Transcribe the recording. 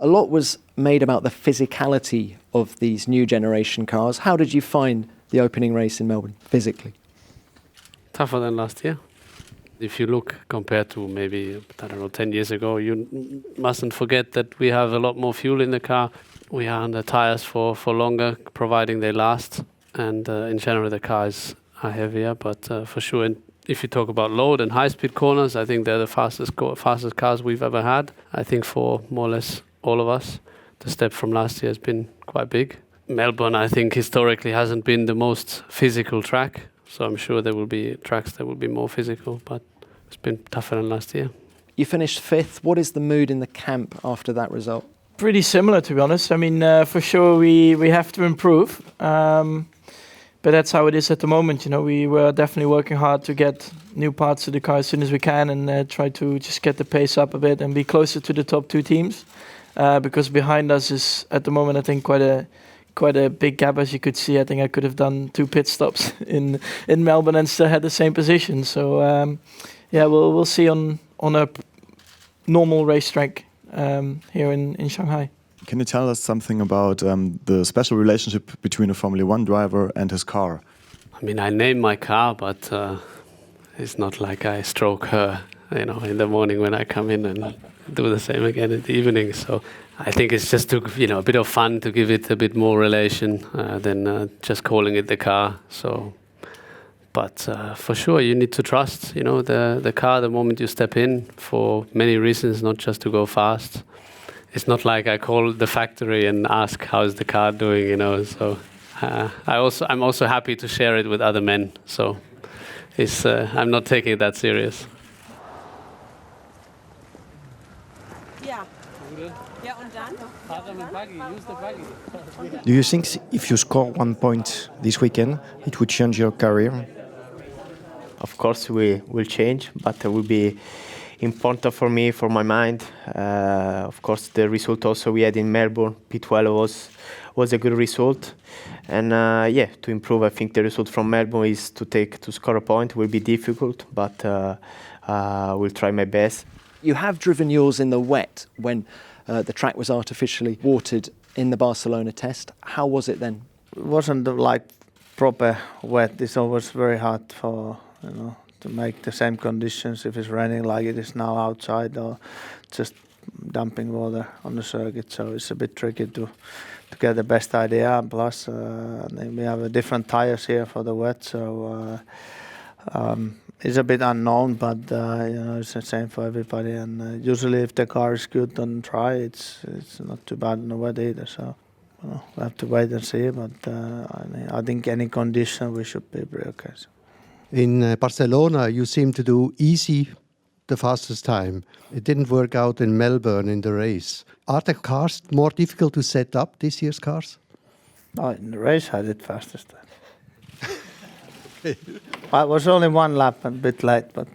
A lot was made about the physicality of these new generation cars. How did you find the opening race in Melbourne physically? Tougher than last year. If you look compared to maybe, 10 years ago, you mustn't forget that we have a lot more fuel in the car. We are on the tires for longer, providing they last. And in general, the cars are heavier, but for sure, if you talk about load and high-speed corners, I think they're the fastest cars we've ever had. I think for more or less all of us, the step from last year has been quite big. Melbourne, I think, historically hasn't been the most physical track, so I'm sure there will be tracks that will be more physical, but it's been tougher than last year. You finished fifth. What is the mood in the camp after that result? Pretty similar, to be honest. I mean, for sure we have to improve. But that's how it is at the moment. We were definitely working hard to get new parts to the car as soon as we can and try to just get the pace up a bit and be closer to the top two teams. Because behind us is, at the moment, I think quite a big gap, as you could see. I think I could have done 2 pit stops in Melbourne and still had the same position. So, we'll see on a normal racetrack here in Shanghai. Can you tell us something about the special relationship between a Formula One driver and his car? I mean, I name my car, but it's not like I stroke her, in the morning when I come in and do the same again in the evening. So I think it's just to, a bit of fun to give it a bit more relation than just calling it the car. So, but for sure, you need to trust, the car the moment you step in for many reasons, not just to go fast. It's not like I call the factory and ask how's the car doing, So I'm also happy to share it with other men. So I'm not taking it that serious. Do you think if you score 1 point this weekend, it would change your career? Of course, we will change, but it will be important for me, for my mind. Of course, the result also we had in Melbourne, P12 was a good result. And to improve, I think the result from Melbourne is to score a point. It will be difficult, but we'll try my best. You have driven yours in the wet when the track was artificially watered in the Barcelona test. How was it then? It wasn't like proper wet. It's always very hard for, to make the same conditions if it's raining like it is now outside or just dumping water on the circuit. So it's a bit tricky to get the best idea. Plus, we have different tires here for the wet, so it's a bit unknown, but it's the same for everybody. And usually, if the car is good on dry, it's not too bad on the wet either. So we have to wait and see. But I think any condition we should be pretty okay. So. In Barcelona, you seem to do easy the fastest time. It didn't work out in Melbourne in the race. Are the cars more difficult to set up, this year's cars? No, in the race I did fastest time. I was only 1 lap and a bit late, but